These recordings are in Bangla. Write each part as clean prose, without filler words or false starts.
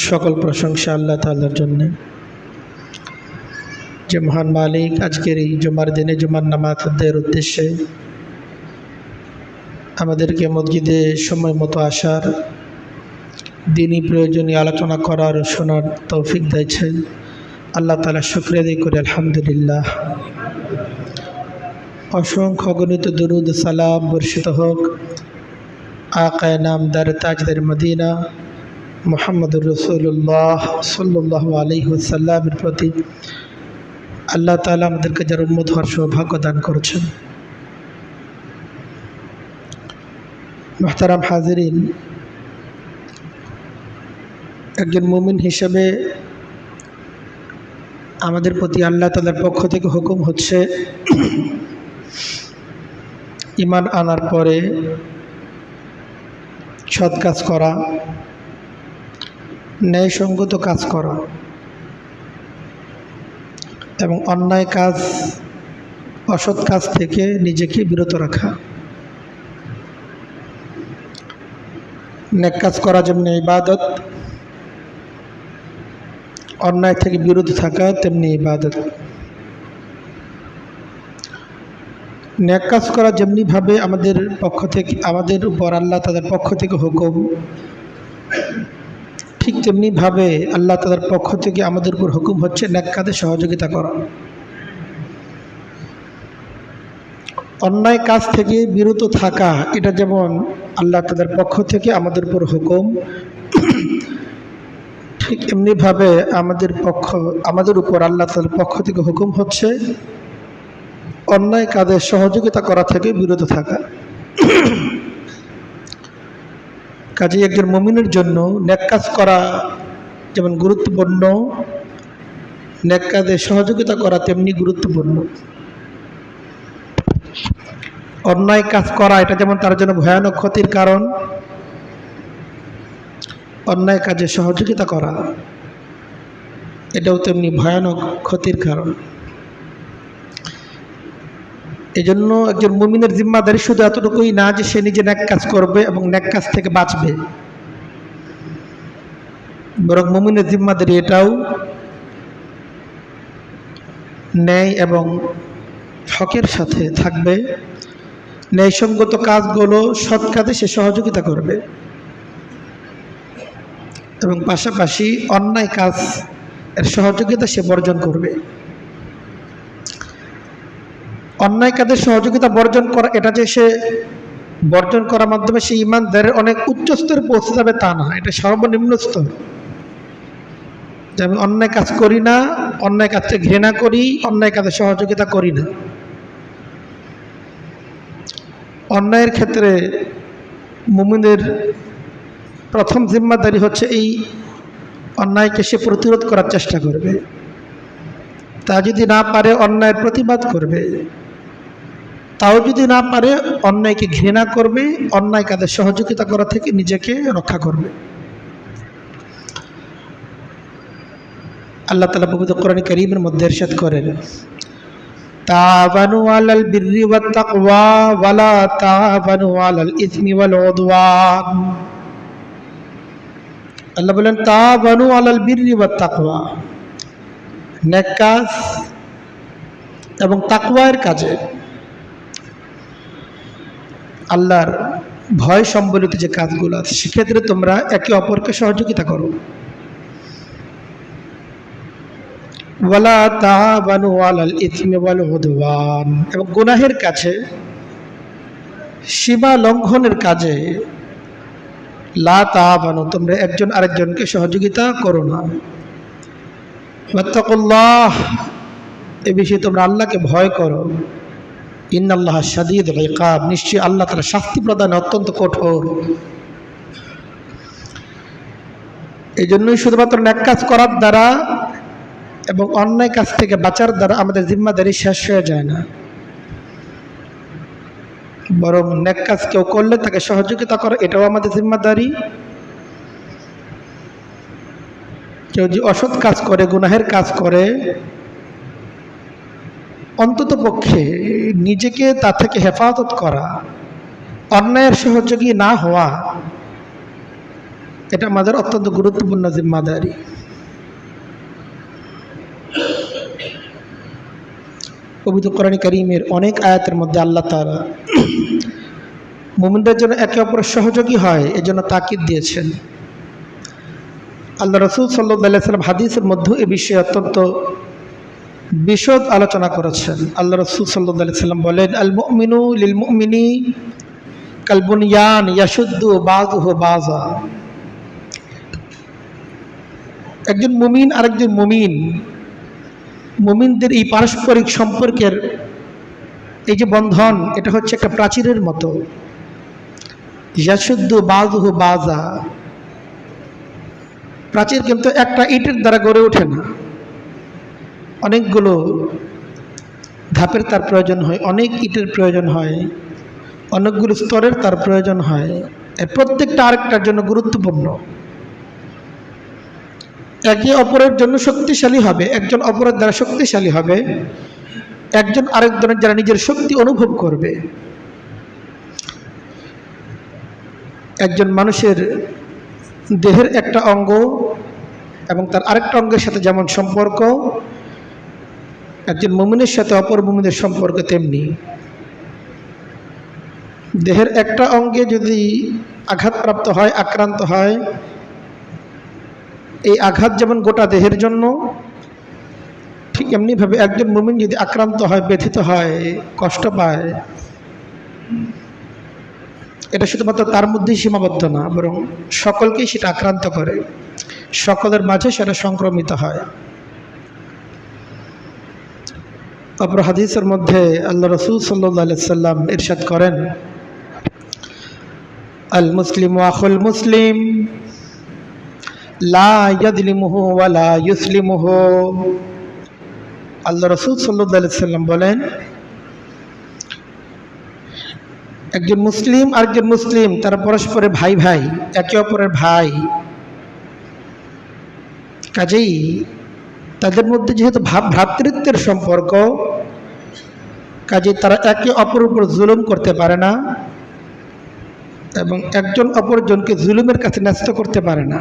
সকল প্রশংসা আল্লাহ তাআলার জন্য, যে মহান মালিক আজকের এই জুমার দিনে জুমার নামাজ আদায়ের উদ্দেশ্যে আমাদেরকে মসজিদে সময় মতো আসার, দিনই প্রয়োজনীয় আলোচনা করার ও শোনার তৌফিক দিয়েছেন। আল্লাহ তাআলা শুকরিয়া আদায় করি, আলহামদুলিল্লাহ। অসংখ্য অগণিত দুরুদ সালাম বর্ষিত হোক আকায়ে নামদার তাজদার মদিনা মুহাম্মদুর রাসূলুল্লাহ সাল্লাল্লাহু আলাইহি ওয়াসাল্লামের প্রতি। আল্লাহ তাআলা আমাদেরকে যার উম্মত হওয়ার সৌভাগ্য দান করেছেন। মুহতারাম হাজিরিন, একজন মুমিন হিসেবে আমাদের প্রতি আল্লাহ তাআলার পক্ষ থেকে হুকুম হচ্ছে ঈমান আনার পরে সৎ কাজ করা, ন্যায়সঙ্গত কাজ করা এবং অন্যায় কাজ, অসৎ কাজ থেকে নিজেকে বিরত রাখা। নেক কাজ করা যেমন ইবাদত, অন্যায় থেকে বিরত থাকা তেমনি ইবাদত। নেক কাজ করা যেমনিভাবে আমাদের পক্ষ থেকে, আমাদের উপর আল্লাহ তাদের পক্ষ থেকে হুকুম, ঠিক তেমনিভাবে আল্লাহ তাদের পক্ষ থেকে আমাদের উপর হুকুম হচ্ছে নেক কাজে সহযোগিতা করা। অন্যায় কাজ থেকে বিরত থাকা, এটা যেমন আল্লাহ তাদের পক্ষ থেকে আমাদের উপর হুকুম, ঠিক এমনিভাবে আমাদের উপর আল্লাহ তাদের পক্ষ থেকে হুকুম হচ্ছে অন্যায় কাজে সহযোগিতা করা থেকে বিরত থাকা। কাজেই একজন মুমিনের জন্য নেক কাজ করা যেমন গুরুত্বপূর্ণ, নেক কাজে সহযোগিতা করা তেমনি গুরুত্বপূর্ণ। অন্যায় কাজ করা এটা যেমন তার জন্য ভয়ানক ক্ষতির কারণ, অন্যায় কাজে সহযোগিতা করা এটাও তেমনি ভয়ানক ক্ষতির কারণ। এই জন্য একজন মুমিনের জিম্মাদারি শুধু এতটুকুই না যে সে নিজে নেক কাজ করবে এবং নেক কাজ থেকে বাঁচবে, বরং মুমিনের জিম্মাদারি এটাও ন্যায় এবং হকের সাথে থাকবে। ন্যায়সঙ্গত কাজগুলো, সৎ কাজে সে সহযোগিতা করবে এবং পাশাপাশি অন্যায় কাজ এর সহযোগিতা সে বর্জন করবে। অন্যায় কাজের সহযোগিতা বর্জন করা, এটা যে সে বর্জন করার মাধ্যমে সে ঈমানদারের অনেক উচ্চ স্তরে পৌঁছে যাবে তা না, এটা সর্বনিম্ন স্তর। যে আমি অন্যায় কাজ করি না, অন্যায় কাজকে ঘৃণা করি, অন্যায় কাজে সহযোগিতা করি না। অন্যায়ের ক্ষেত্রে মুমিনের প্রথম জিম্মাদারি হচ্ছে এই অন্যায়কে সে প্রতিরোধ করার চেষ্টা করবে। তা যদি না পারে অন্যায়ের প্রতিবাদ করবে, তাও যদি না পারে অন্যায়কে ঘৃণা করবে, অন্যায় কাজে সহযোগিতা করা থেকে নিজেকে রক্ষা করবে। আল্লাহ তাআলা পবিত্র কোরআন কারীমের মধ্যে ইরশাদ করেন, তাআবানু আলাল বিররি ওয়াত তাকওয়া ওয়ালা তাআবানু আলাল ইসমি ওয়াল উদওয়ান। আল্লাহ বলেন তাআবানু আলাল বিররি ওয়াত তাকওয়া, নেক কাজ এবং তাকওয়ার কাজে, আল্লাহর ভয় সম্বলিত যে কাজগুলো আছে সেক্ষেত্রে তোমরা একে অপরকে সহযোগিতা করো। ওয়ালা তাআবানু আলাল ইসমি ওয়াল উদওয়ান, এবং গুনাহের কাছে, সীমা লঙ্ঘনের কাজে লা তাআবানু, তোমরা একজন আরেকজনকে সহযোগিতা করো না। ওয়াত্তাকুল্লাহ, এই বিষয়ে তোমরা আল্লাহকে ভয় করো। ইন্নাল্লাহা শাদীদুল ইকাব, নিশ্চয়ই আল্লাহ তাআলা শাস্তি প্রদানে অত্যন্ত কঠোর। এই জন্যই শুধুমাত্র নেক কাজ করার দ্বারা এবং অন্যায় কাজ থেকে বাঁচার দ্বারা আমাদের জিম্মাদারি শেষ হয়ে যায় না, বরং নেক কাজ কেউ করলে তাকে সহযোগিতা করা এটাও আমাদের জিম্মাদারি। কেউ যে অসৎ কাজ করে, গুনাহের কাজ করে, অন্তত পক্ষে নিজেকে তা থেকে হেফাজত করা, অন্যায়ের সহযোগী না হওয়া, এটা আমাদের অত্যন্ত গুরুত্বপূর্ণ জিম্মাদারি। পবিত্র কোরআন কারীমের অনেক আয়াতের মধ্যে আল্লাহ তাআলা মুমিনদের জন্য একে অপরের সহযোগী হয় এজন্য তাকিদ দিয়েছেন। আল্লাহ রাসূল সাল্লাল্লাহু আলাইহি ওয়াসাল্লাম হাদিসের মধ্যে এই বিষয়ে অত্যন্ত বিশদ আলোচনা করেছেন। আল্লাহ রাসূল সাল্লাল্লাহু আলাইহি ওয়াসাল্লাম বলেন, আল মুমিনু লিল মুমিনি কাল বুনয়ান ইয়াশুদ্দু বাযুহু বাযা। একজন মুমিন আরেকজন মুমিনদের এই পারস্পরিক সম্পর্কের এই যে বন্ধন, এটা হচ্ছে একটা প্রাচীরের মতো। ইয়াশুদ্দু বাযুহু বাযা, প্রাচীর কিন্তু একটা ইটের দ্বারা গড়ে ওঠে না, অনেকগুলো ধাপের তার প্রয়োজন হয়, অনেক ইটের প্রয়োজন হয়, অনেকগুলো স্তরের তার প্রয়োজন হয়। এর প্রত্যেকটা আরেকটার জন্য গুরুত্বপূর্ণ। একে অপরের জন্য শক্তিশালী হবে, একজন অপরের দ্বারা শক্তিশালী হবে, একজন আরেকজনের যারা নিজের শক্তি অনুভব করবে। একজন মানুষের দেহের একটা অঙ্গ এবং তার আরেকটা অঙ্গের সাথে যেমন সম্পর্ক, একজন মুমিনের সাথে অপর মুমিনের সম্পর্ক তেমনি। দেহের একটা অঙ্গে যদি আঘাতপ্রাপ্ত হয়, আক্রান্ত হয়, এই আঘাত যেমন গোটা দেহের জন্য, ঠিক এমনিভাবে একজন মুমিন যদি আক্রান্ত হয়, ব্যথিত হয়, কষ্ট পায়, এটা শুধুমাত্র তার মধ্যেই সীমাবদ্ধ না, বরং সকলকেই সেটা আক্রান্ত করে, সকলের মাঝে সেটা সংক্রমিত হয়। অপর হাদিসের মধ্যে আল্লাহ রাসূল সাল্লাল্লাহু আলাইহি ওয়াসাল্লাম ইরশাদ করেন, আল মুসলিমু আখুল মুসলিম লা ইয়াযলিমুহু ওয়া লা ইউসলিমুহু। আল্লাহ রাসূল সাল্লাল্লাহু আলাইহি ওয়াসাল্লাম বলেন, একজন মুসলিম আরেকজন মুসলিম তারা পরস্পরে ভাই ভাই, একে অপরের ভাই। কাজেই তাদের মধ্যে যেহেতু ভ্রাতৃত্বের সম্পর্ক, কাজেই তারা একে অপরের উপর জুলুম করতে পারে না এবং একজন অপরজনকে জুলুমের কাছে ন্যস্ত করতে পারে না।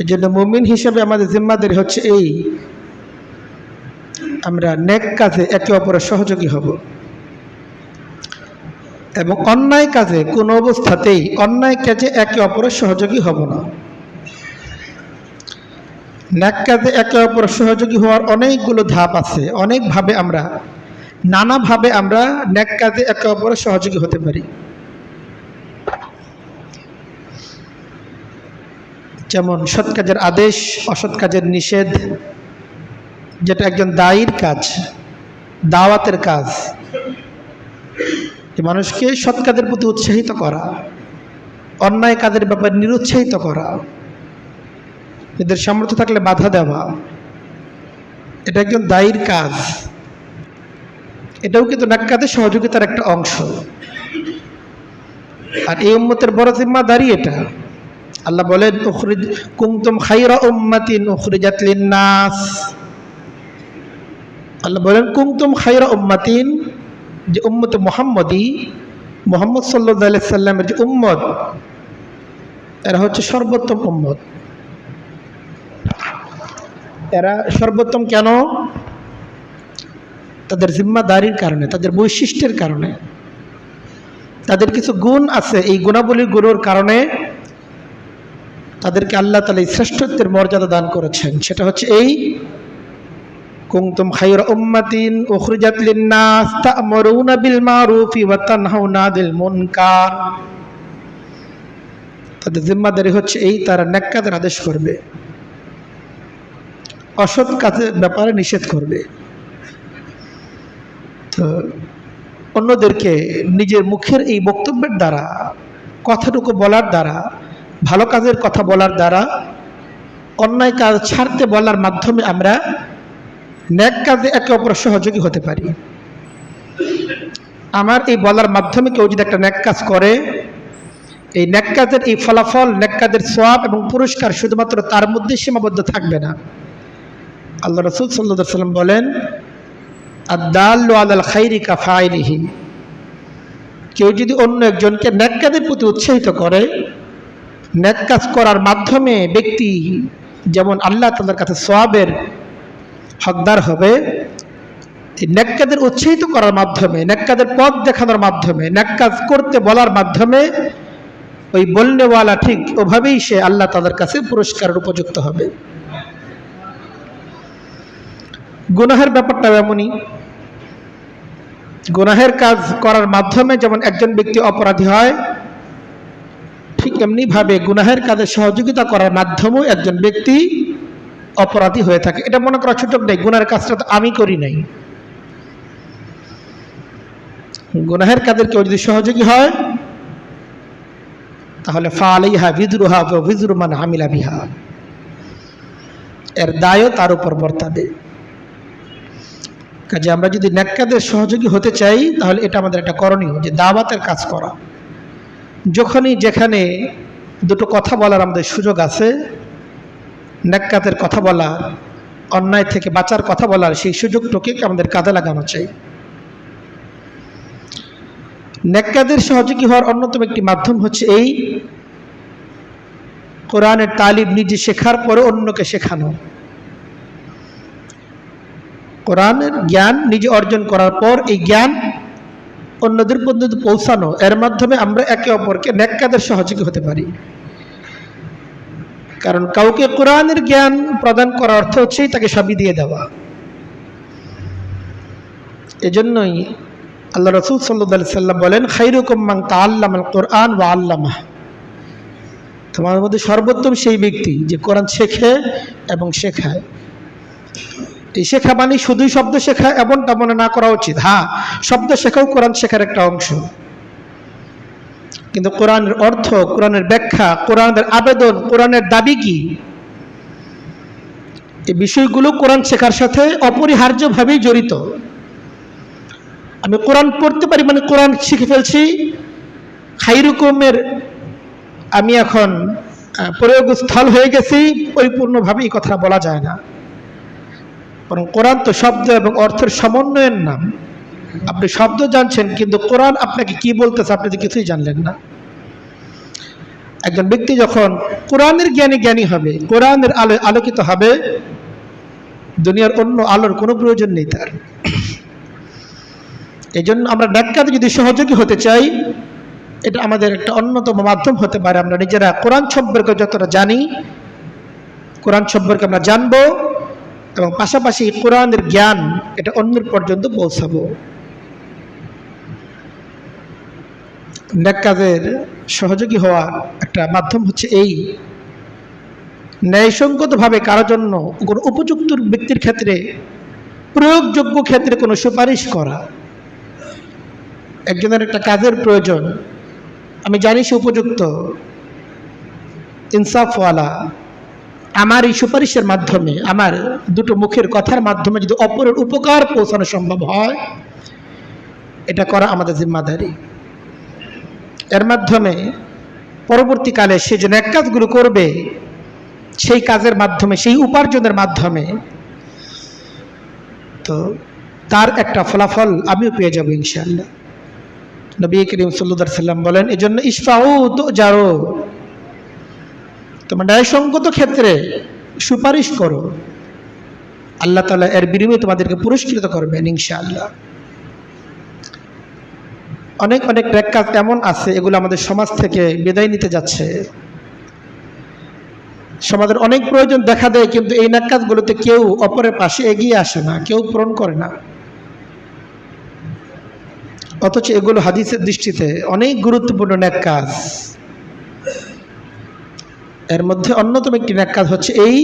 এই জন্য মুমিন হিসেবে আমাদের জিম্মাদারি হচ্ছে এই, আমরা নেক কাজে একে অপরের সহযোগী হব এবং অন্যায় কাজে কোনো অবস্থাতেই অন্যায় কাজে একে অপরের সহযোগী হব না। নেক কাজে একে অপরের সহযোগী হওয়ার অনেকগুলো ধাপ আছে, অনেকভাবে আমরা নানাভাবে আমরা নেক কাজে একে অপরের সহযোগী হতে পারি। যেমন সৎ কাজের আদেশ, অসৎ কাজের নিষেধ, যেটা একজন দায়ীর কাজ, দাওয়াতের কাজ, মানুষকে সৎ কাজের প্রতি উৎসাহিত করা, অন্যায় কাজের ব্যাপারে নিরুৎসাহিত করা, এদের সামর্থ্য থাকলে বাধা দেওয়া, এটা একজন দায়ীর কাজ। এটাও কিন্তু নেক কাজের সহযোগিতার একটা অংশ। আর এই উম্মতের বড় জিম্মাদারি এটা। আল্লাহ বলেন, কুনতুম খায়রা উম্মাতিন উখরিজাত লিন-নাস। আল্লাহ বলেন কুনতুম খায়রা উম্মাতিন, যে উম্মতে মুহাম্মদী, মুহাম্মদ সাল্লাল্লাহু আলাইহি সাল্লামের যে উম্মত, এরা হচ্ছে সর্বোত্তম উম্মত। এরা সর্বোত্তম কেন? তাদের জিম্মাদারির কারণে, তাদের বৈশিষ্ট্যের কারণে, তাদের কিছু গুণ আছে। এই গুণাবলীগুলোর কারণে তাদেরকে আল্লাহ তাআলা এই শ্রেষ্ঠত্বের মর্যাদা দান করেছেন। সেটা হচ্ছে এই, কুনতুম খায়রা উম্মাতিন উখরিজাত লিন-নাস তা'মুরুনা বিল মা'রুফি ওয়া তানহাউনা আনিল মুনকার। তাদের জিম্মাদারি হচ্ছে এই, তারা নেক কাজের আদেশ করবে, অসৎ কাজের ব্যাপারে নিষেধ করবে। তো অন্যদেরকে নিজের মুখের এই বক্তব্যের দ্বারা, কথাটুকু বলার দ্বারা, ভালো কাজের কথা বলার দ্বারা, অন্যায় কাজ ছাড়তে বলার মাধ্যমে আমরা নেক কাজে একে অপরের সহযোগী হতে পারি। আমার এই বলার মাধ্যমে কেউ যদি একটা নেক কাজ করে, এই নেক কাজের এই ফলাফল, নেক কাজের সওয়াব এবং পুরস্কার শুধুমাত্র তার মধ্যে সীমাবদ্ধ থাকবে না। আল্লাহ রাসূল সাল্লাল্লাহু আলাইহি ওয়াসাল্লাম বলেন, আদ-দাল্লু আলাল খায়রি কাফাইলিহি। কেউ যদি অন্য একজনকে নেক কাজের প্রতি উৎসাহিত করে, নেক কাজ করার মাধ্যমে ব্যক্তি যেমন আল্লাহ তাআলার কাছে সওয়াবের হকদার হবে, নেক কাজের উৎসাহিত করার মাধ্যমে, নেক কাজের পথ দেখানোর মাধ্যমে, নেক কাজ করতে বলার মাধ্যমে ওই বলনেওয়ালা ঠিক ওভাবেই সে আল্লাহ তাআলার কাছে পুরস্কারের উপযুক্ত হবে। গুনাহের ব্যাপারটা এমনই, গুনাহের কাজ করার মাধ্যমে যেমন একজন ব্যক্তি অপরাধী হয়, ঠিক এমনিভাবে গুনাহের কাজে সহযোগিতা করার মাধ্যমেও একজন ব্যক্তি অপরাধী হয়ে থাকে। এটা মনে করার সুযোগ নেই গুনাহের কাজটা তো আমি করি নাই। গুনাহের কাজের কেউ যদি সহযোগী হয় তাহলে ফালাইহা বিজরুহা ওয়া বিজরু মান আমিলা বিহা, এর দায়ও তার উপর বর্তাবে। কাজে আমরা যদি নেক কাজের সহযোগী হতে চাই তাহলে এটা আমাদের একটা করণীয়, যে দাওয়াতের কাজ করা। যখনই যেখানে দুটো কথা বলার আমাদের সুযোগ আছে, নেক কাজের কথা বলার, অন্যায় থেকে বাঁচার কথা বলার, সেই সুযোগটাকে আমাদের কাজে লাগানো চাই। নেক কাজের সহযোগী হওয়ার অন্যতম একটি মাধ্যম হচ্ছে এই কোরআনের তালিম নিজে শেখার পরে অন্যকে শেখানো। কোরআনের জ্ঞান নিজে অর্জন করার পর এই জ্ঞান অন্যদের পর্যন্ত পৌঁছানো, এর মাধ্যমে আমরা একে অপরকে নেক কাজের সহযোগী হতে পারি। কারণ কাউকে কোরআনের জ্ঞান প্রদান করার অর্থ হচ্ছেই তাকে সবই দিয়ে দেওয়া। এজন্যই আল্লাহ রাসূল সাল্লাল্লাহু আলাইহি সাল্লাম বলেন, খায়রুকুম মান তাআল্লামাল কুরআন ওয়া আল্লামাহ, তোমাদের মধ্যে সর্বোত্তম সেই ব্যক্তি যে কোরআন শেখে এবং শেখায়। এই শেখা মানে শুধুই শব্দ শেখা এমনটা মনে না করা উচিত। হ্যাঁ, শব্দ শেখাও কোরআন শেখার একটা অংশ, কিন্তু কোরআনের অর্থ, কোরআনের ব্যাখ্যা, কোরআনের আবেদন, কোরআনের দাবি কি, এই বিষয়গুলো কোরআন শেখার সাথে অপরিহার্যভাবেই জড়িত। আমি কোরআন পড়তে পারি মানে কোরআন শিখে ফেলছি, খায়রুকুমের আমি এখন প্রয়োগস্থল হয়ে গেছি, পরিপূর্ণভাবে এই কথা বলা যায় না। বরং কোরআন তো শব্দ এবং অর্থের সমন্বয়ের নাম। আপনি শব্দ জানছেন কিন্তু কোরআন আপনাকে কি বলতেছে আপনি তো কিছুই জানলেন না। একজন ব্যক্তি যখন কোরআনের জ্ঞানী হবে, কোরআনের আলোয় আলোকিত হবে, দুনিয়ার অন্য আলোর কোনো প্রয়োজন নেই তার। এই জন্য আমরা নেক কাজে যদি সহযোগী হতে চাই, এটা আমাদের একটা অন্যতম মাধ্যম হতে পারে। আমরা নিজেরা কোরআন সম্পর্কে যতটা জানি, কোরআন সম্পর্কে আমরা জানবো এবং পাশাপাশি কোরআনের জ্ঞান এটা অন্যের পর্যন্ত পৌঁছাবো। নেক কাজের সহযোগী হওয়ার একটা মাধ্যম হচ্ছে এই ন্যায়সঙ্গতভাবে কারো জন্য কোনো উপযুক্ত ব্যক্তির ক্ষেত্রে, প্রয়োগযোগ্য ক্ষেত্রে কোনো সুপারিশ করা। একজনের একটা কাজের প্রয়োজন, আমি জানি সে উপযুক্ত, ইনসাফওয়ালা, আমার এই সুপারিশের মাধ্যমে, আমার দুটো মুখের কথার মাধ্যমে যদি অপরের উপকার পৌঁছানো সম্ভব হয়, এটা করা আমাদের জিম্মাদারি। এর মাধ্যমে পরবর্তীকালে সে যে নেক কাজগুলো করবে, সেই কাজের মাধ্যমে, সেই উপার্জনের মাধ্যমে তো তার একটা ফলাফল আমিও পেয়ে যাব ইনশাআল্লাহ। নবী করিম সাল্লাল্লাহু আলাইহি সাল্লাম বলেন, এই জন্য ইশফাউ তুজারু, তোমরা ন্যায়সঙ্গত ক্ষেত্রে সুপারিশ করো, আল্লাহ তাআলা এর বিনিময়ে তোমাদেরকে পুরস্কৃত করবেন ইনশাআল্লাহ। অনেক অনেক নেক কাজ এমন আছে এগুলো আমাদের সমাজ থেকে বিদায় নিতে যাচ্ছে। সমাজের অনেক প্রয়োজন দেখা দেয়, কিন্তু এই নেক কাজগুলোতে কেউ অপরের পাশে এগিয়ে আসে না, কেউ পূরণ করে না। অথচ এগুলো হাদিসের দৃষ্টিতে অনেক গুরুত্বপূর্ণ নেক কাজ। এর মধ্যে অন্যতম একটি নেক কাজ হচ্ছে এই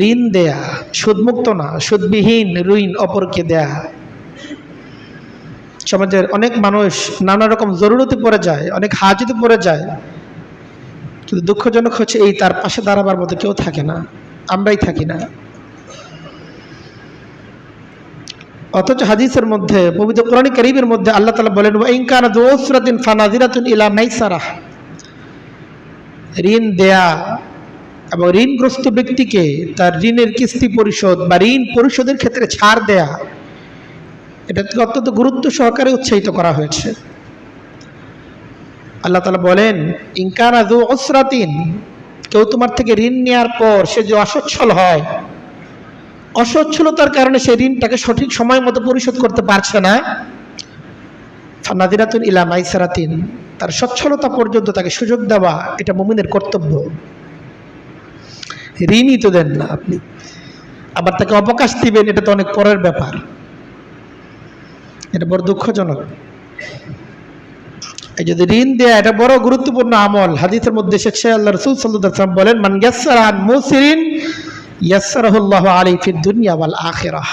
ঋণ দেয়া, সুদমুক্ত না, সুদবিহীন ঋণ অপরকে দেয়া। সমাজের অনেক মানুষ নানা রকম জরুরতে পড়ে যায়, অনেক হাজতে পড়ে যায়, কিন্তু দুঃখজনক হচ্ছে এই তার পাশে দাঁড়াবার মতো কেউ থাকে না, আমরাই থাকি না। অথচ হাদিসের মধ্যে, পবিত্র কোরআন কারীমের মধ্যে আল্লাহ তাআলা বলেন, ওয়া ইন কানা যু উসরাতিন ফানাযিরাতুন ইলা মাইসারাহ, ঋণ দেয়া এবং ঋণগ্রস্ত ব্যক্তিকে তার ঋণের কিস্তি পরিশোধ বা ঋণ পরিশোধের ক্ষেত্রে ছাড় দেয়া, এটাকে অত্যন্ত গুরুত্ব সহকারে উৎসাহিত করা হয়েছে। আল্লাহ তাআলা বলেন, ইনকানা যু উসরাতিন, কেউ তোমার থেকে ঋণ নেওয়ার পর সে যে অসচ্ছল হয়, অসচ্ছলতার কারণে সেই ঋণটাকে সঠিক সময় মতো পরিশোধ করতে পারছে না, ফানাদিরাতুন ইলা মাইসারাতিন, তার সচ্ছলতা পর্যন্ত তাকে সুযোগ দেওয়া, এটা মুমিনের কর্তব্য। ঋণই তো দেন না আপনি, আবার তাকে অবকাশ দিবেন, এটা তো অনেক পরের ব্যাপার। এটা বড় দুঃখজনক। এই যদি ঋণ দেয়া, এটা বড় গুরুত্বপূর্ণ আমল। হাদিসের মধ্যে এসেছে, আল্লাহ রাসূল সাল্লাল্লাহু আলাইহি ওয়াসাল্লাম বলেন, মান ইয়াসসারা আন মুসিরিন ইয়াসসারাহুল্লাহু আলাইহি ফিদ দুনিয়া ওয়াল আখিরাহ।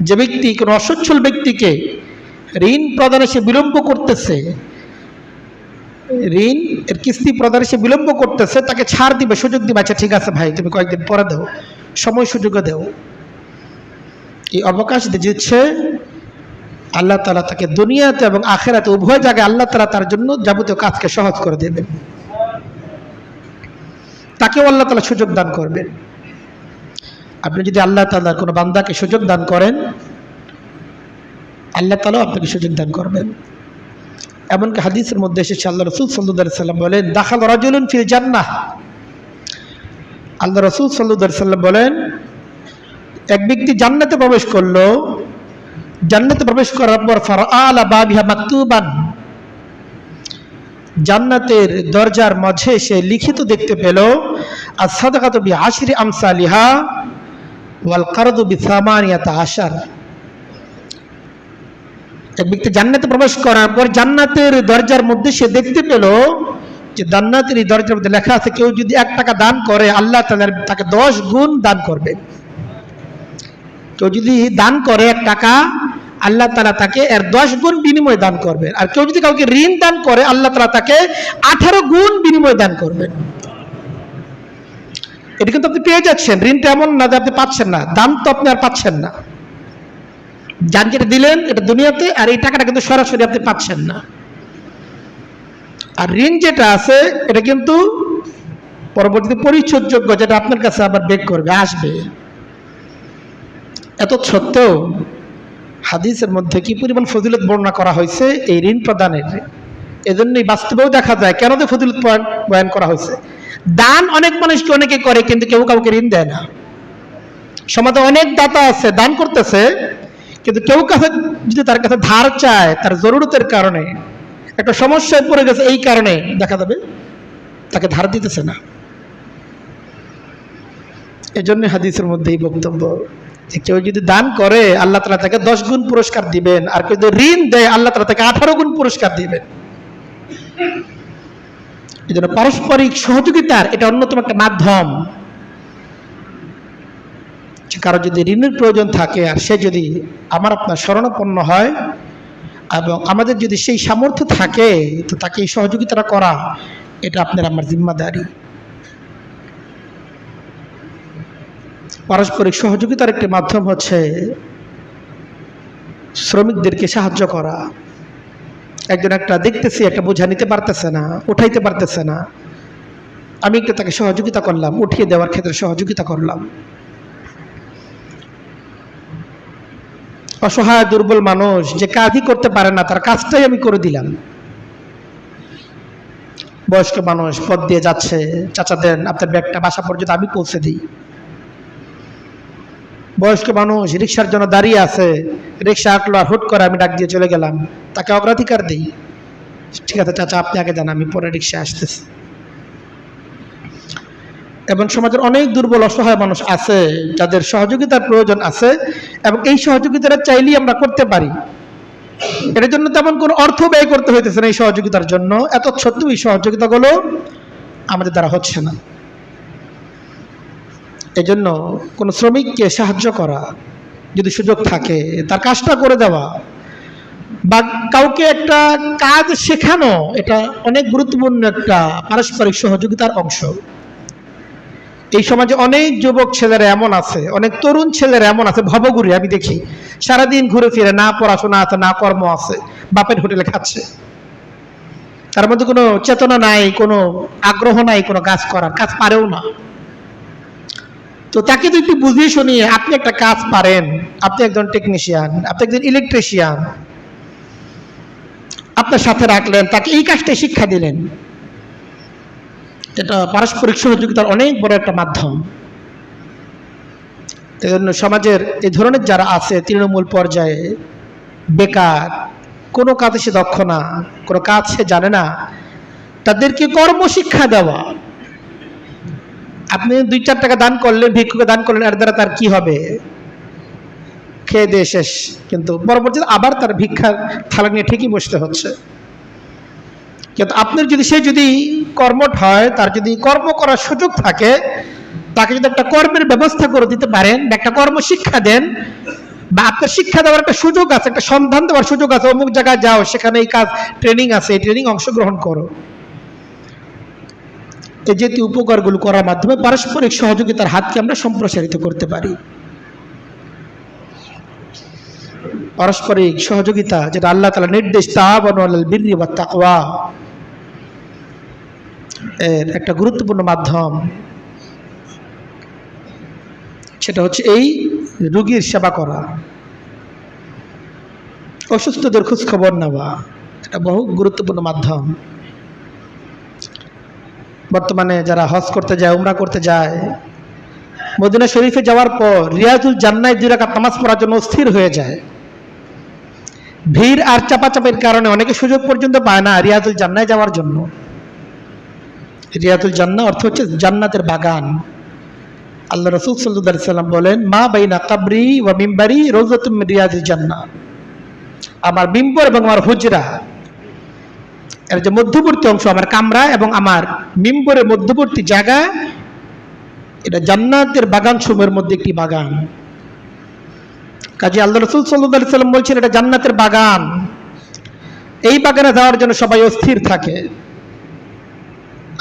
যে ব্যক্তি কোনো অসচ্ছল ব্যক্তিকে ঋণ প্রদানে সে বিলম্ব করতেছে, ঋণ এর কিস্তি প্রদানে সে বিলম্ব করতেছে, তাকে ছাড় দিবে, সুযোগ দিবে। আচ্ছা ঠিক আছে ভাই, তুমি কয়েকদিন পরে দাও, সময় সুযোগ দাও। এই অবকাশ দিচ্ছে আল্লাহ তাআলা তাকে দুনিয়াতে এবং আখিরাতে উভয় জায়গায় আল্লাহ তাআলা তার জন্য যাবতীয় কাজকে সহজ করে দেবেন। তাকেও আল্লাহ তাআলা সুযোগ দান করবেন। আপনি যদি আল্লাহ তাআলার কোনো বান্দাকে সুযোগ দান করেন, আল্লাহ তাআলাও আপনাকে সুযোগ দান করবেন। এমনকি হাদিসের মধ্যে এসেছে, আল্লাহ রাসূল সাল্লাল্লাহু আলাইহি ওয়াসাল্লাম বলেন, দাখাল রাজুলুন ফিল জান্নাহ। আল্লাহ রাসূল সাল্লাল্লাহু আলাইহি ওয়াসাল্লাম বলেন, এক ব্যক্তি জান্নাতে প্রবেশ করলো, জান্নাতে প্রবেশ করার পর ফারআলা বাবিহা মাকতুবান, জান্নাতের দরজার মাঝে সে লিখিত দেখতে পেল, আস-সাদাকাতু বিআশরি আমসালিহা ওয়াল কারদু বিসামানিয়াতা আশার। এক ব্যক্তি জান্নাতে প্রবেশ করার পর জান্নাতের দরজার মধ্যে সে দেখতে পেল যে জান্নাতের এই দরজার মধ্যে লেখা আছে, কেউ যদি 1 টাকা দান করে আল্লাহ তাআলা তাকে 10 গুণ দান করবে। কেউ যদি দান করে 1 টাকা, আল্লাহ তাআলা তাকে এর 10 গুণ বিনিময় দান করবেন। আর কেউ যদি কাউকে ঋণ দান করে, আল্লাহ তাআলা তাকে 18 গুণ বিনিময় দান করবেন। এটা কিন্তু আপনি পেয়ে যাচ্ছেন, ঋণটা এমন না যে আপনি পাচ্ছেন না, দান তো আপনি আর পাচ্ছেন না। যান যেটা দিলেন এটা দুনিয়াতে, আর এই টাকাটা কিন্তু সরাসরি আপনি পাচ্ছেন না। আর ঋণ যেটা আছে এটা কিন্তু পরবর্তীতে পরিশোধযোগ্য, যেটা আপনার কাছে আবার বেক করবে, আসবে। এত সত্ত্বেও হাদিসের মধ্যে কি পরিমাণ ফজিলত বর্ণনা করা হয়েছে এই ঋণ প্রদানের। এজন্যই বাস্তবেও দেখা যায় কেন যে ফজিলত বয়ান করা হয়েছে। দান অনেক মানুষকে অনেকে করে, কিন্তু কেউ কাউকে ঋণ দেয় না। সমাজে অনেক দাতা আছে, দান করতেছে, কিন্তু কেউ কাছে যদি তার কাছে ধার চায়, তার জরুরতের কারণে, একটা সমস্যায় পড়ে গেছে, এই কারণে দেখা যাবে তাকে ধার দিতেছে না। এজন্য হাদিসের মধ্যে এই বক্তব্য যে কেউ যদি দান করে আল্লাহ তাআলা তাকে 10 গুণ পুরস্কার দিবেন, আর কেউ যদি ঋণ দেয় আল্লাহ তাআলা তাকে 18 গুণ পুরস্কার দিবেন। এই জন্য পারস্পরিক সহযোগিতার এটা অন্যতম একটা মাধ্যম। কারো যদি ঋণের প্রয়োজন থাকে আর সে যদি আমার আপনার শরণাপন্ন হয়, এবং আমাদের যদি সেই সামর্থ্য থাকে, তো তাকে এই সহযোগিতাটা করা এটা আপনার আমার জিম্মাদারি। পারস্পরিক সহযোগিতার একটি মাধ্যম হচ্ছে শ্রমিকদেরকে সাহায্য করা। একজন একটা দেখতেছি একটা বোঝা নিতে পারতেছে না, উঠাইতে পারতেছে না, আমি একটু তাকে সহযোগিতা করলাম, উঠিয়ে দেওয়ার ক্ষেত্রে সহযোগিতা করলাম। অসহায় দুর্বল মানুষ যে কাজই করতে পারে না, তার কাজটাই আমি করে দিলাম। বয়স্ক মানুষ পথ দিয়ে যাচ্ছে, চাচা দেন আপনার ব্যাগটা বাসা পর্যন্ত আমি পৌঁছে দিই। বয়স্ক মানুষ রিক্সার জন্য দাঁড়িয়ে আছে, রিক্সা আটলো আর হুট করে আমি ডাক দিয়ে চলে গেলাম, তাকে অগ্রাধিকার দিই। ঠিক আছে চাচা, আপনি আগে যান, আমি পরে রিক্সা আসতেছি। এবং সমাজের অনেক দুর্বল অসহায় মানুষ আছে যাদের সহযোগিতার প্রয়োজন আছে, এবং এই সহযোগিতাটা চাইলেই আমরা করতে পারি। এর জন্য তেমন কোনো অর্থ ব্যয় করতে হইতেছে না এই সহযোগিতার জন্য। এত সত্ত্বেও এই সহযোগিতাগুলো আমাদের দ্বারা হচ্ছে না। এই জন্য কোনো শ্রমিককে সাহায্য করা, যদি সুযোগ থাকে তার কাজটা করে দেওয়া, বা কাউকে একটা কাজ শেখানো, এটা অনেক গুরুত্বপূর্ণ একটা পারস্পরিক সহযোগিতার অংশ। এই সমাজে অনেক যুবক ছেলেরা এমন আছে, অনেক তরুণ ছেলেরা এমন আছে, ভবঘুরে আমি দেখি, সারাদিন ঘুরে ফিরে, না পড়াশোনা আছে না কর্ম আছে, বাপের হোটেলে খাচ্ছে। তার মধ্যে কোনো চেতনা নাই, কোনো আগ্রহ নাই কোনো কাজ করার, কাজ পারেও না। তো তাকে যদি একটু বুঝিয়ে শুনিয়ে আপনি একটা কাজ পারেন, আপনি একজন টেকনিশিয়ান, আপনি একজন ইলেকট্রিশিয়ান, আপনার সাথে রাখলেন, তাকে এই কাজটাই শিক্ষা দিলেন, এটা পারস্পরিক সহযোগিতার অনেক বড় একটা মাধ্যম। এই জন্য সমাজের এই ধরনের যারা আছে তৃণমূল পর্যায়ে, বেকার, কোনো কাজে সে দক্ষ না, কোনো কাজ সে জানে না, তাদেরকে কর্মশিক্ষা দেওয়া। আপনি 2-4 টাকা দান করলেন, ভিক্ষুকে দান করলেন, এর দ্বারা তার কি হবে? খেয়ে দিয়ে শেষ, কিন্তু পরবর্তীতে আবার তার ভিক্ষার থালা নিয়ে ঠিকই বসতে হচ্ছে। কিন্তু আপনার যদি সে যদি কর্মঠ হয়, তার যদি কর্ম করার সুযোগ থাকে, তাকে যদি একটা কর্মের ব্যবস্থা করে দিতে পারেন, বা একটা কর্ম শিক্ষা দেন, বা আপনার শিক্ষা দেওয়ার একটা সুযোগ আছে, একটা সন্ধান দেওয়ার সুযোগ আছে, অমুক জায়গায় যাও, সেখানে এই কাজ ট্রেনিং আছে, এই ট্রেনিং অংশগ্রহণ করো, এই জাতীয় উপকারগুলো করার মাধ্যমে পারস্পরিক সহযোগিতার হাতকে আমরা সম্প্রসারিত করতে পারি। পারস্পরিক সহযোগিতা যেটা আল্লাহ তাআলা নির্দেশ, তাআওয়ানু আলাল বিররি ওয়াত তাকওয়া, এর একটা গুরুত্বপূর্ণ মাধ্যম সেটা হচ্ছে এই রোগীর সেবা করা, অসুস্থদের খোঁজ খবর নেওয়া, এটা বহু গুরুত্বপূর্ণ মাধ্যম। বর্তমানে যারা হজ করতে যায়, উমরা করতে যায়, মদিনা শরীফে যাওয়ার পর রিয়াজুল জান্নায় 2 রাকাত নামাজ পড়ার জন্য অস্থির হয়ে যায়। ভিড় আর চাপাচাপির কারণে অনেকে সুযোগ পর্যন্ত পায় না রিয়াজুল জান্নায় যাওয়ার জন্য। রিয়াজুল জান্নাহ অর্থ হচ্ছে জান্নাতের বাগান। আল্লাহ রাসূল সাল্লাল্লাহু আলাইহি ওয়াসাল্লাম বলেন, মা বাইনা কবরি ওয়া মিম্বারি রাউযাতুম মিন রিয়াজিল জান্নাহ, আমার মিম্বর এবং আমার হুজরা, এর যে মধ্যবর্তী অংশ, আমার কামরা এবং আমার মিম্বরের মধ্যবর্তী জায়গা, এটা জান্নাতের বাগান সমূহের মধ্যে একটি বাগান। কাজে আল্লাহ রাসূল সাল্লাল্লাহু আলাইহি ওয়াসাল্লাম বলছেন এটা জান্নাতের বাগান। এই বাগানে যাওয়ার জন্য সবাই অস্থির থাকে।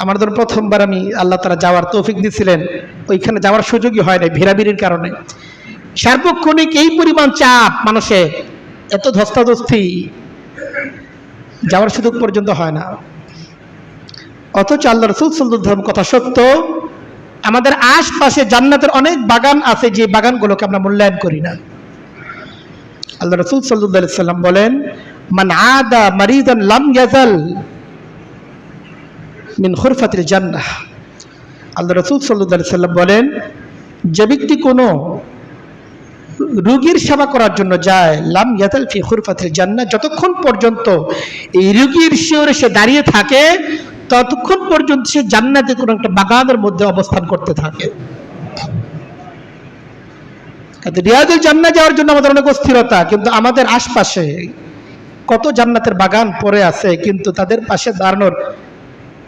আমার ধরুন প্রথমবার আমি আল্লাহ তাআলা যাওয়ার তৌফিক দিয়েছিলেন, ওইখানে যাওয়ার সুযোগই হয় নাই ভিড়াভিড়ির কারণে। সার্বক্ষণিক এই পরিমাণ চাপ, মানুষের এত ধস্তাধস্তি, যাওয়ার সুযোগ পর্যন্ত হয় না। অথচ আল্লাহ রাসূল সাল্লাল্লাহু আলাইহি ওয়াসাল্লাম কথা সত্য, আমাদের আশপাশে জান্নাতের অনেক বাগান আছে, যে বাগানগুলোকে আমরা মূল্যায়ন করি না। আল্লাহ রাসূল সাল্লাল্লাহু আলাইহি ওয়াসাল্লাম বলেন, মান আদা মারিদান লাম ইয়াজাল মিন খুরফাতিল জান্নাহ। আল্লাহ রাসূল সাল্লাল্লাহু আলাইহি ওয়াসাল্লাম বলেন, যে ব্যক্তি কোনো রোগীর সেবা করার জন্য যায়, লাম ইয়াজাল ফি খুরফাতিল জান্নাহ, যতক্ষণ পর্যন্ত এই রোগীর শিয়রে সে দাঁড়িয়ে থাকে, ততক্ষণ পর্যন্ত সে জান্নাতে কোনো একটা বাগানের মধ্যে অবস্থান করতে থাকে। রিয়াজুল জান্নাহ যাওয়ার জন্য আমাদের অনেক অস্থিরতা, কিন্তু আমাদের আশপাশে কত জান্নাতের বাগান পড়ে আছে, কিন্তু তাদের পাশে দাঁড়ানোর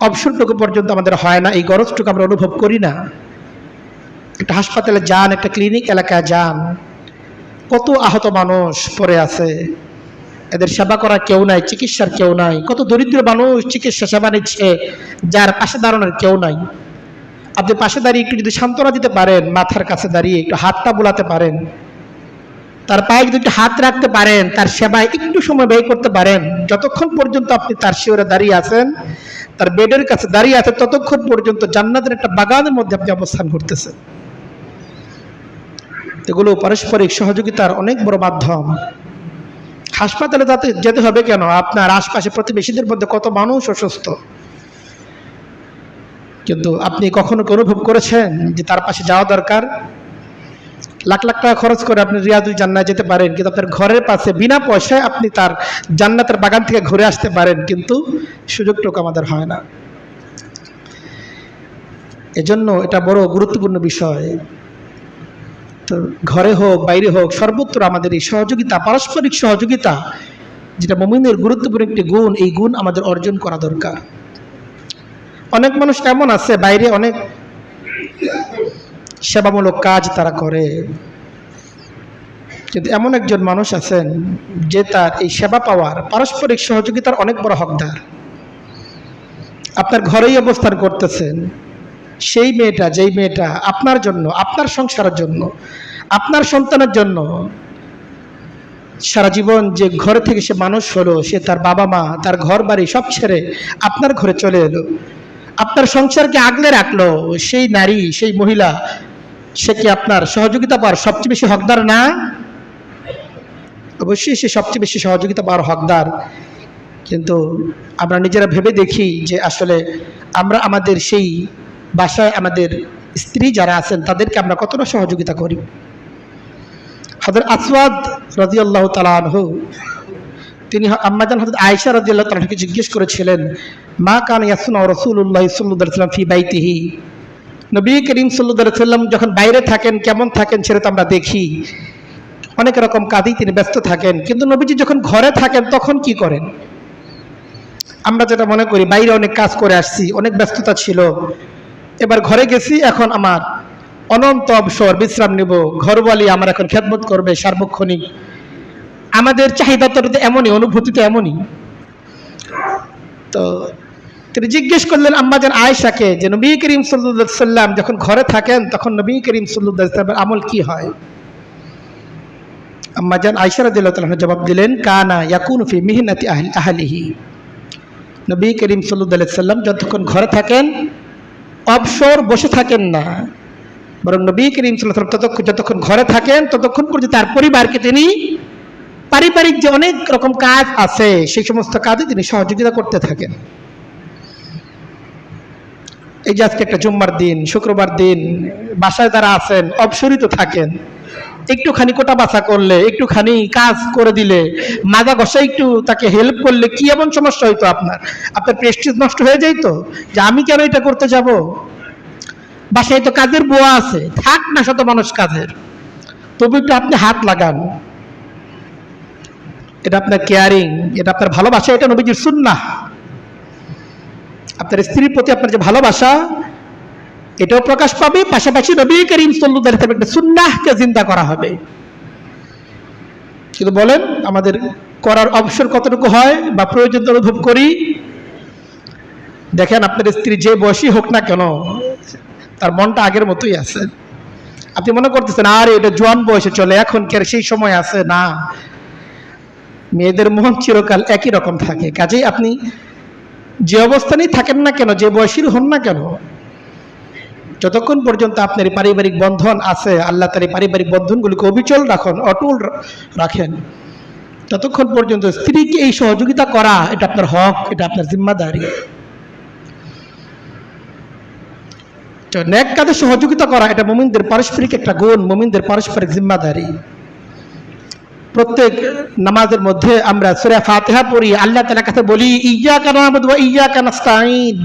অবসরটুকু পর্যন্ত আমাদের হয় না, এই গরজটুকু আমরা অনুভব করি না। একটা হাসপাতালে যান, একটা ক্লিনিক এলাকায় যান, কত আহত মানুষ পড়ে আছে, এদের সেবা করার কেউ নাই, চিকিৎসার কেউ নাই। কত দরিদ্র মানুষ চিকিৎসা সেবা নিচ্ছে, যার পাশে দাঁড়ানোর কেউ নাই। আপনি পাশে দাঁড়িয়ে একটু যদি সান্ত্বনা দিতে পারেন, মাথার কাছে দাঁড়িয়ে একটু হাতটা বুলাতে পারেন, তার পায়ে যদি একটু হাত রাখতে পারেন, তার সেবায় একটু সময় ব্যয় করতে পারেন, যতক্ষণ পর্যন্ত আপনি তার শিয়রে দাঁড়িয়ে আছেন, তার বেডের কাছে দাঁড়িয়ে আছেন, ততক্ষণ পর্যন্ত জান্নাতের একটা বাগানের মধ্যে আপনি অবস্থান করতেছেন। এগুলো পারস্পরিক সহযোগিতার অনেক বড় মাধ্যম। হাসপাতালে যেতে হবে কেন? আপনার আশপাশে প্রতিবেশীদের মধ্যে কত মানুষ অসুস্থ, কিন্তু আপনি কখনো কি অনুভব করেছেন যে তার পাশে যাওয়া দরকার? লাখ লাখ টাকা খরচ করে আপনি রিয়াজুল জান্নাহ যেতে পারেন, কিন্তু আপনার ঘরের পাশে বিনা পয়সায় আপনি তার জান্নাতের বাগান থেকে ঘুরে আসতে পারেন, কিন্তু সুযোগটুকু আমাদের হয় না। এজন্য এটা বড় গুরুত্বপূর্ণ বিষয়। তো ঘরে হোক বাইরে হোক, সর্বত্র আমাদের এই সহযোগিতা, পারস্পরিক সহযোগিতা, যেটা মুমিনের গুরুত্বপূর্ণ একটি গুণ, এই গুণ আমাদের অর্জন করা দরকার। অনেক মানুষ এমন আছে, বাইরে অনেক সেবামূলক কাজ তারা করে, কিন্তু এমন একজন মানুষ আছেন যে তার এই সেবা পাওয়ার, পারস্পরিক সহযোগিতার অনেক বড় হকদার। আপনার ঘরেই অবস্থান করতেছেন, সেই মেয়েটা, যেই মেয়েটা আপনার জন্য, আপনার সংসারের জন্য, আপনার সন্তানের জন্য সারা জীবন যে ঘরে থেকে সে মানুষ হলো, সে তার বাবা মা, তার ঘর বাড়ি সব ছেড়ে আপনার ঘরে চলে এলো, আপনার সংসারকে আগলে রাখলো, সেই নারী, সেই মহিলা সে কি আপনার সহযোগিতা পাওয়ার সবচেয়ে বেশি হকদার না? অবশ্যই সে সবচেয়ে বেশি সহযোগিতা পাওয়ার হকদার। কিন্তু আমরা নিজেরা ভেবে দেখি যে আসলে আমরা আমাদের সেই বাসায় আমাদের স্ত্রী যারা আছেন তাদেরকে আমরা কতটা সহযোগিতা করি। হযরত আসওয়াদ রাদিয়াল্লাহু তাআলা আনহু তিনি আম্মাজান হযরত আয়েশা রাদিয়াল্লাহু তাআলা আনহাকে জিজ্ঞেস করেছিলেন, মা কানা ইয়াসনা রাসূলুল্লাহ সাল্লাল্লাহু আলাইহি ওয়াসাল্লাম ফি বাইতিহি, নবী করিম সাল্লাল্লাহু আলাইহি ওয়াসাল্লাম যখন বাইরে থাকেন কেমন থাকেন সেটা তো আমরা দেখি, অনেক রকম কাজেই তিনি ব্যস্ত থাকেন, কিন্তু নবীজি যখন ঘরে থাকেন তখন কি করেন? আমরা যেটা মনে করি বাইরে অনেক কাজ করে আসছি, অনেক ব্যস্ততা ছিল, এবার ঘরে গেছি, এখন আমার অনন্ত অবসর, বিশ্রাম নেব, ঘরওয়ালি আমার এখন খেদমত করবে সার্বক্ষণিক। আমাদের চাহিদা তো এমনই, অনুভূতি তো এমনই। তো তিনি জিজ্ঞেস করলেন আম্মাজান আয়েশাকে যে নবী করিম সাল্লাল্লাহু আলাইহি ওয়াসাল্লাম যখন ঘরে থাকেন তখন নবী করিম সাল্লাল্লাহু আলাইহি ওয়াসাল্লামের আমল কি হয়? আম্মাজান আয়েশা রাদিয়াল্লাহু তাআলা জবাব দিলেন, কানা ইয়াকুনু ফি মিহনাতি আহলিহি, নবী করিম সাল্লাল্লাহু আলাইহি ওয়াসাল্লাম যতক্ষণ ঘরে থাকেন অবসর বসে থাকেন না, বরং নবী করিম সাল্লাল্লাহু আলাইহি ওয়াসাল্লাম যতক্ষণ ঘরে থাকেন ততক্ষণ পর্যন্ত তার পরিবারকে তিনি পারিবারিক যে অনেক রকম কাজ আছে সেই সমস্ত কাজে তিনি সহযোগিতা করতে থাকেন। এই যে আজকে একটা জুম্মার দিন, শুক্রবার দিন, বাসায় যারা আছেন অবসরিত থাকেন, একটুখানি কোটা বাছা করলে, একটুখানি কাজ করে দিলে, মাজা ঘষা একটু তাকে হেল্প করলে কি এমন সমস্যা হইতো? আপনার প্রেস্টিজ নষ্ট হয়ে যাইতো যে আমি কেন এটা করতে যাব? বাসায় তো কাজের বুয়া আছে, থাক না শত মানুষ কাজের, তবু একটু আপনি হাত লাগান। এটা আপনার কেয়ারিং, এটা আপনার ভালোবাসা, এটা নবীজির সুন্নাহ। আপনার স্ত্রীর প্রতি আপনার যে ভালোবাসা এটাও প্রকাশ পাবে, পাশাপাশি নবী করিম সাল্লাল্লাহু আলাইহি ওয়াসাল্লামের একটা সুন্নাহকে জিন্দা করা হবে। কিন্তু বলেন আমাদের করার অবসর কতটুকু হয় বা প্রয়োজন অনুভব করি? দেখেন আপনার স্ত্রী যে বয়সী হোক না কেন তার মনটা আগের মতোই আছে। আপনি মনে করতেছেন আর এটা জোয়ান বয়সে চলে, এখন কি আর সেই সময় আছে? না, মেয়েদের মন চিরকাল একই রকম থাকে। কাজেই আপনি যে অবস্থানেই থাকেন না কেন, যে বয়সীর হন না কেন, যতক্ষণ পর্যন্ত আপনার পারিবারিক বন্ধন আছে, আল্লাহ তার পারিবারিক বন্ধনগুলিকে অবিচল রাখুন, অটুট রাখেন, ততক্ষণ পর্যন্ত স্ত্রীকে এই সহযোগিতা করা এটা আপনার হক, এটা আপনার জিম্মাদারি। নেক কাজে সহযোগিতা করা এটা মুমিনদের পারস্পরিক একটা গুণ, মুমিনদের পারস্পরিক জিম্মাদারি। প্রত্যেক নামাজের মধ্যে আমরা সূরা ফাতিহা পড়ি, আল্লাহ তাআলার কাছে বলি ইয়্যাকা না'বুদু ওয়া ইয়্যাকা নাস্তাঈন,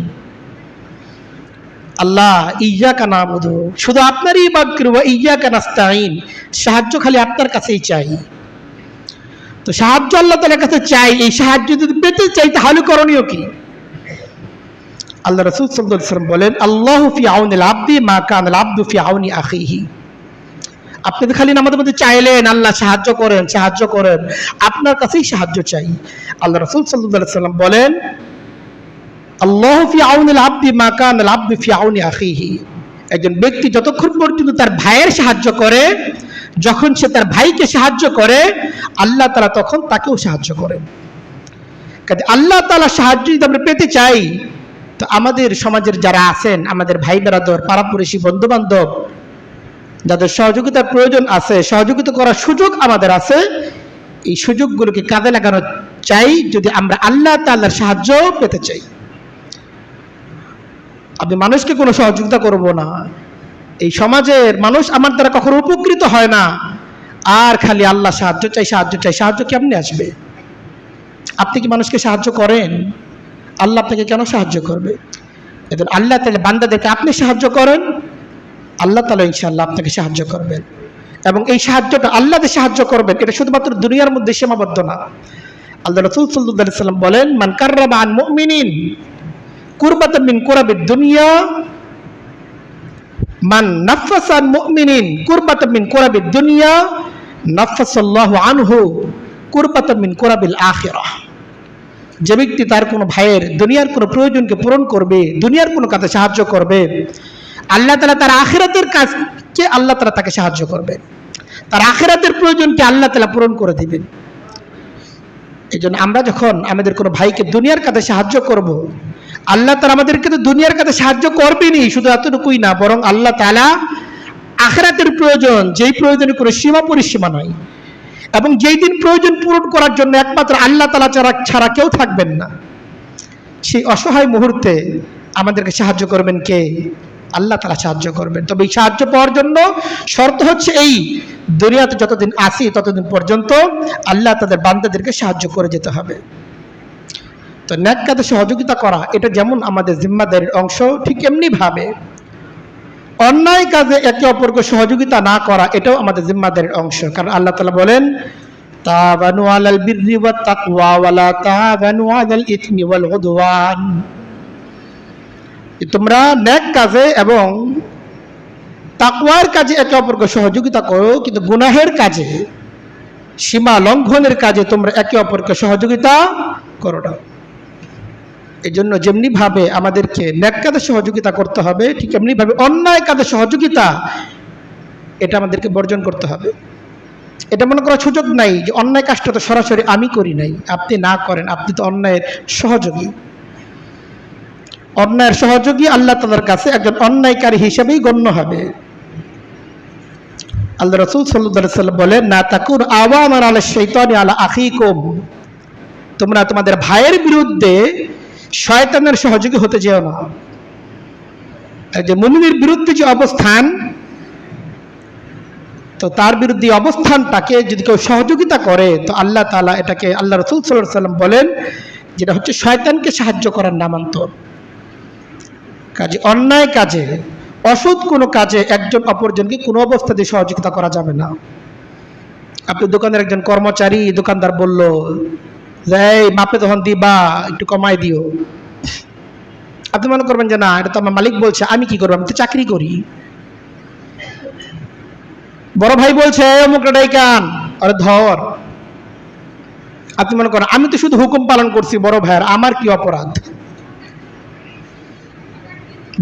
আল্লাহ ইয়্যাকা না'বুদু, শুধু আপনারই ইবাদত করি, ওয়া ইয়্যাকা নাস্তাঈন, সাহায্য খালি আপনার কাছেই চাই। তো সাহায্য আল্লাহ তাআলার কাছে চাই, এই সাহায্য যদি পেতে চাই তাহলে করণীয় কি? আল্লাহ রাসূল সাল্লাল্লাহু আলাইহি ওয়াসাল্লাম বলেন, আল্লাহু ফি আউনিল আবদি মা কানাল আবদু ফি আউনি আখিহি। আপনি তো খালি আমাদের মধ্যে চাইলেন আল্লাহ সাহায্য করেন, সাহায্য করেন, আপনার কাছেই সাহায্য চাই। আল্লাহ রাসূল সাল্লাল্লাহু আলাইহি ওয়াসাল্লাম বলেন, আল্লাহু ফি আউনিল আবদি মা কানাল আবদু ফি আউনি আখিহি। একজন ব্যক্তি যতক্ষণ পর্যন্ত তার ভাইয়ের সাহায্য করে, যখন সে তার ভাইকে সাহায্য করে, আল্লাহ তাআলা তখন তাকেও সাহায্য করেন। কাজে আল্লাহ তাআলা সাহায্য যদি আমরা পেতে চাই, তো আমাদের সমাজের যারা আছেন, আমাদের ভাই বেরাদর, পাড়াপড়শি, বন্ধু বান্ধব, যাদের সহযোগিতার প্রয়োজন আছে, সহযোগিতা করার সুযোগ আমাদের আছে, এই সুযোগগুলোকে কাজে লাগানো চাই যদি আমরা আল্লাহ তাআলার সাহায্য পেতে চাই। আমি মানুষকে কোনো সহযোগিতা করব না, এই সমাজের মানুষ আমার দ্বারা কখনো উপকৃত হয় না, আর খালি আল্লাহ সাহায্য চাই, সাহায্য চাই, সাহায্য কেমনে আসবে? আপনি কি মানুষকে সাহায্য করেন? আল্লাহ আপনাকে কেন সাহায্য করবে? এদের আল্লাহ তাআলা বান্দাদেরকে আপনি সাহায্য করেন, আল্লাহ তাআলা ইনশাআল্লাহ আপনাকে সাহায্য করবেন। এবং এই সাহায্যটা আল্লাহ যে সাহায্য করবেন এটা শুধুমাত্র দুনিয়ার মধ্যে সীমাবদ্ধ না। আল্লাহ রাসূল সাল্লাল্লাহু আলাইহি ওয়াসাল্লাম বলেন, মান কাররাবা আন মুমিনিন কুরবাতান মিন কুরাবিদ দুনিয়া, মান নাফাসা আন মুমিনিন কুরবাতান মিন কুরাবিদ দুনিয়া নাফাসাল্লাহু আনহু কুরবাতান মিন কুরাবিল আখিরাহ। যে ব্যক্তি তার কোনো ভাইয়ের দুনিয়ার কোনো প্রয়োজনকে পূরণ করবে, দুনিয়ার কোনো কাজে সাহায্য করবে, আল্লাহ তাআলা তার আখিরাতের কাজকে আল্লাহ তাআলা তাকে সাহায্য করবে, তার আখিরাতের প্রয়োজনকে আল্লাহ তাআলা পূরণ করে দিবেন। এই জন্য আমরা যখন আমাদের কোনো ভাইকে দুনিয়ার কাজে সাহায্য করব, আল্লাহ তাআলা আমাদেরকে তো দুনিয়ার কাজে সাহায্য করবেনই, শুধু এতটুকুই না, বরং আল্লাহ তাআলা আখিরাতের প্রয়োজন, যেই প্রয়োজনের কোনো সীমা পরিসীমা নাই, এবং যেই দিন প্রয়োজন পূরণ করার জন্য একমাত্র আল্লাহ তাআলা ছাড়া কেউ থাকবেন না, সেই অসহায় মুহূর্তে আমাদেরকে সাহায্য করবেন কে? আল্লাহ তাআলা সাহায্য করবেন। তবে এই সাহায্য পাওয়ার জন্য শর্ত হচ্ছে এই, দুনিয়াতে যতদিন আসি ততদিন পর্যন্ত আল্লাহ তাদের বান্দাদেরকে সাহায্য করে যেতে হবে। তো নেক কাজে সহযোগিতা করা এটা যেমন আমাদের জিম্মাদারির অংশ, ঠিক এমনি ভাবে অন্যায় কাজে একে অপরকে সহযোগিতা না করা এটাও আমাদের জিম্মাদারির অংশ। কারণ আল্লাহ তাআলা বলেন, তাআবানু আলাল বিররি ওয়াত তাকওয়া ওয়া লা তাআবানু আলাল ইসমি ওয়াল উদওয়ান। তোমরা নেক কাজে এবং তাকওয়ার কাজে একে অপরকে সহযোগিতা করো, কিন্তু গুনাহের কাজে, সীমা লঙ্ঘনের কাজে তোমরা একে অপরকে সহযোগিতা করো না। এই জন্য যেমনি ভাবে আমাদেরকে নেক কাজে সহযোগিতা করতে হবে, ঠিক এমনি ভাবে অন্যায় কাজে সহযোগিতা এটা আমাদেরকে বর্জন করতে হবে। এটা মনে করার সুযোগ নাই যে অন্যায় কাজটা তো সরাসরি আমি করি নাই, আপনি না করেন, আপনি তো অন্যায়ের সহযোগী। অন্যায়ের সহযোগী আল্লাহ তাআলার কাছে একজন অন্যায়কারী হিসেবেই গণ্য হবে। আল্লাহ রাসূল সাল্লাল্লাহু আলাইহি ওয়াসাল্লাম বলেন, না তাকুন আওয়ামান আলা শাইতানি আলা আখিকুম, তোমরা তোমাদের ভাইয়ের বিরুদ্ধে শয়তানের সহযোগী হতে যেও না। যে মুমিনের বিরুদ্ধে যে অবস্থান, তো তার বিরুদ্ধে অবস্থানটাকে যদি কেউ সহযোগিতা করে তো আল্লাহ তাআলা এটাকে, আল্লাহ রাসূল সাল্লাল্লাহু আলাইহি ওয়াসাল্লাম বলেন, যেটা হচ্ছে শয়তানকে সাহায্য করার নামান্তর। কাজে অন্যায় কাজে, অসৎ কোনো কাজে একজন অপরজনকে কোনো অবস্থাতে সহযোগিতা করা যাবে না। আপনি দোকানের একজন কর্মচারী, দোকানদার বলল যে মাপে তখন দিবা, একটু কমাই দিও। আপনি মনে করবেন যে না, এটা তো আমার মালিক বলছে, আমি কি করবো, আমি তো চাকরি করি। বড় ভাই বলছে অমুকটা ডাইকান, আরে ধর। আপনি মনে করেন আমি তো শুধু হুকুম পালন করছি বড় ভাইয়ের, আমার কি অপরাধ।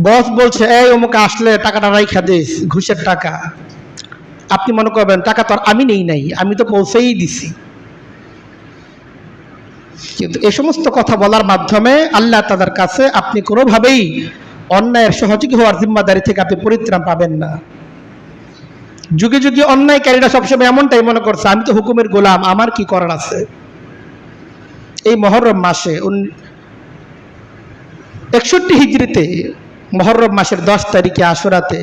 বস বলছে এই অমুক আসলে টাকাটা রাইখা দিস, ঘুষের টাকা। আপনি মনে করবেন টাকা তো আর আমি নেই নাই, আমি তো পৌঁছেই দিছি। কিন্তু এই সমস্ত কথা বলার মাধ্যমে আল্লাহ তাআলার কাছে আপনি কোনোভাবেই অন্যায়ের সহযোগী হওয়ার জিম্মাদারি থেকে আপনি পরিত্রাণ পাবেন না। যুগে যুগে অন্যায়কারীরা সবসময় এমনটাই মনে করছে, আমি তো হুকুমের গোলাম, আমার কি করার আছে। এই মুহররম মাসে 61 হিজরিতে মুহররম মাসের 10 তারিখে আশুরাতে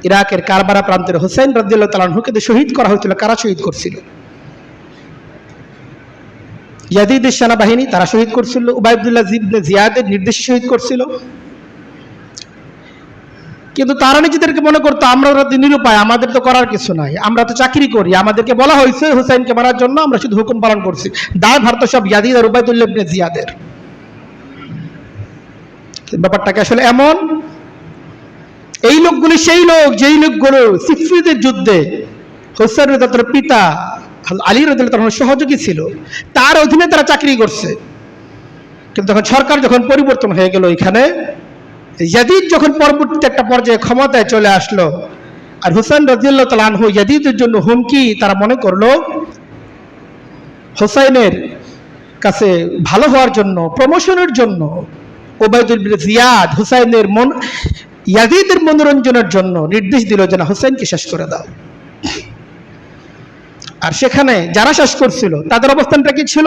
ইরাকের কারবালা প্রান্তের হুসাইন রাদিয়াল্লাহু তাআলা আনহুকে শহীদ করা হয়েছিল। কারা শহীদ করছিল? ইয়াজিদের সেনাবাহিনী, তারা শহীদ করছিল। উবাইদুল্লাহ ইবনে জিয়াদের নির্দেশে শহীদ করছিল। কিন্তু তারা নিজেদেরকে মনে করতো আমরা নিরুপায়, আমাদের তো করার কিছু নাই, আমরা তো চাকরি করি, আমাদেরকে বলা হয়েছে হুসাইনকে মারার জন্য, আমরা শুধু হুকুম পালন করছি, দায় ভার তো সব ইয়াজিদ আর উবাইদুল্লাহ ইবনে জিয়াদের। ব্যাপারটাকে আসলে এমন, এই লোকগুলি সেই লোক যেই লোকগুলো সিফফিনের যুদ্ধে হুসাইন রাদিয়াল্লাহু পিতা আলী রাদিয়াল্লাহু তাআলার সহযোগী ছিল, তার অধীনে তারা চাকরি করছে। কিন্তু যখন সরকার যখন পরিবর্তন হয়ে গেল, এখানে ইয়াজিদ যখন পরবর্তীতে একটা পর্যায়ে ক্ষমতায় চলে আসলো, আর হুসাইন রাদিয়াল্লাহু তাআলা আনহু ইয়াজিদের জন্য হুমকি, তারা মনে করলো হুসাইনের কাছে ভালো হওয়ার জন্য, প্রমোশনের জন্য উবাইদুল্লাহ ইবনে জিয়াদ হুসাইনের ইয়াজিদের মনোরঞ্জনের জন্য নির্দেশ দিল যে না, হুসাইনকে শেষ করে দাও। আর সেখানে যারা শেষ করছিল তাদের অবস্থানটা কি ছিল?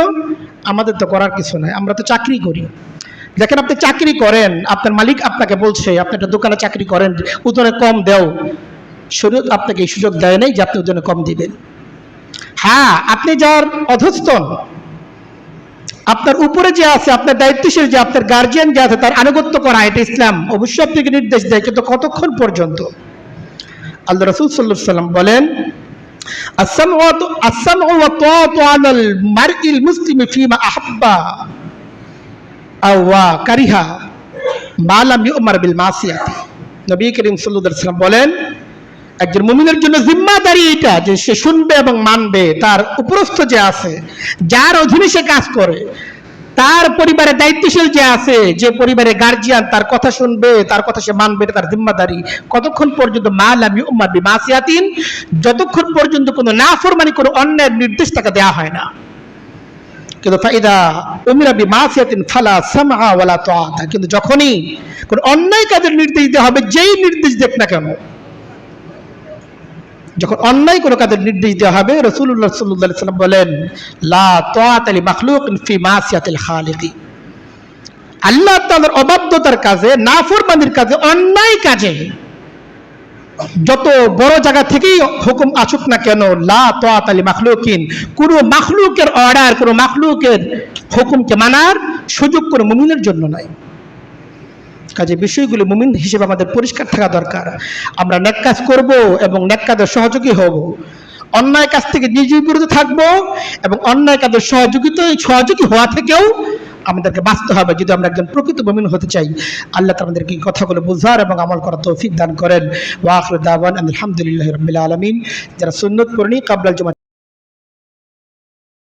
আমাদের তো করার কিছু নাই, আমরা তো চাকরি করি। দেখেন, আপনি চাকরি করেন, আপনার মালিক আপনাকে বলছে আপনি একটা দোকানে চাকরি করেন, ওজনে কম দেও, শরীয়ত আপনাকে এই সুযোগ দেয় নাই যে আপনি ওজনে কম দিবেন। হ্যাঁ, আপনি যার অধস্তন, আপনার উপরে যে আছে, আপনার দায়িত্বশীল যে, আপনার গার্জিয়ান যে আছে, তার আনুগত্য করা, এটা ইসলাম অবশ্যই আপনাকে নির্দেশ দেয়, কিন্তু কতক্ষণ পর্যন্ত? আল্লাহ রাসূল সাল্লাল্লাহু আলাইহি ওয়াসাল্লাম বলেন, আস-সামউ ওয়া তাআতু আলাল মারইল মুসলিমি ফীমা আহাব্বা আও কারিহা মা লাম ইউমার বিল মাসিয়াতি। নবী করিম সাল্লাল্লাহু আলাইহি ওয়াসাল্লাম বলেন, একজন মুমিনের জন্য জিম্মাদারি এটা যে সে শুনবে এবং মানবে তার উপরস্থ যে আছে, যার অধীনে সে কাজ করে, তার পরিবারে দায়িত্বশীল যে আছে, যে পরিবারে গার্জিয়ান, তার কথা শুনবে, তার কথা সে মানবে, তার জিম্মাদারি। কতক্ষণ পর্যন্ত? মা লাম ইউমার বিমাসিয়াতিন, যতক্ষণ পর্যন্ত কোনো নাফরমানি, কোনো অন্যায়ের নির্দেশ তাকে দেওয়া হয় না। কিন্তু ফাইদা উমিরা বিমাসিয়াতিন ফালা সামআ ওয়ালা তাআতা, কিন্তু যখনই কোনো অন্যায় কাজের নির্দেশ দেওয়া হবে, যেই নির্দেশ দেখ না কেন, যখন অন্যায় কোনো কাজের নির্দেশ দেওয়া হবে, রাসূলুল্লাহ সাল্লাল্লাহু আলাইহি ওয়াসাল্লাম বলেন, লা তাআতা লি মাখলুকিন ফি মাসিয়াতিল খালিকি। আল্লাহ তাআলার অবাধ্যতার কাজে, নাফরমানির কাজে, অন্যায় কাজে যত বড় জায়গা থেকেই হুকুম আসুক না কেন, লা তাআতা লি মাখলুকিন, কোনো মাখলুকের অর্ডার, কোনো মাখলুকের হুকুমকে মানার সুযোগ কোনো মুমিনের জন্য নাই। কাজে বিষয়গুলো মুমিন হিসেবে আমাদের পরিষ্কার থাকা দরকার। আমরা নেক কাজ করব এবং নেক কাজের সহযোগী হব, অন্যায় কাজ থেকে নিজেই বিরত থাকব এবং অন্যায় কাজের সহযোগী হওয়া থেকেও আমাদেরকে বাঁচতে হবে, যদি আমরা একজন প্রকৃত মুমিন হতে চাই। আল্লাহ তাআলা আমাদেরকে এই কথাগুলো বুঝার এবং আমল করার তৌফিক দান করেন। ওয়া আখিরু দাওয়ানা আলহামদুলিল্লাহি রাব্বিল আলামিন। যারা সুন্নাত পড়েনি কাবলাল জুমা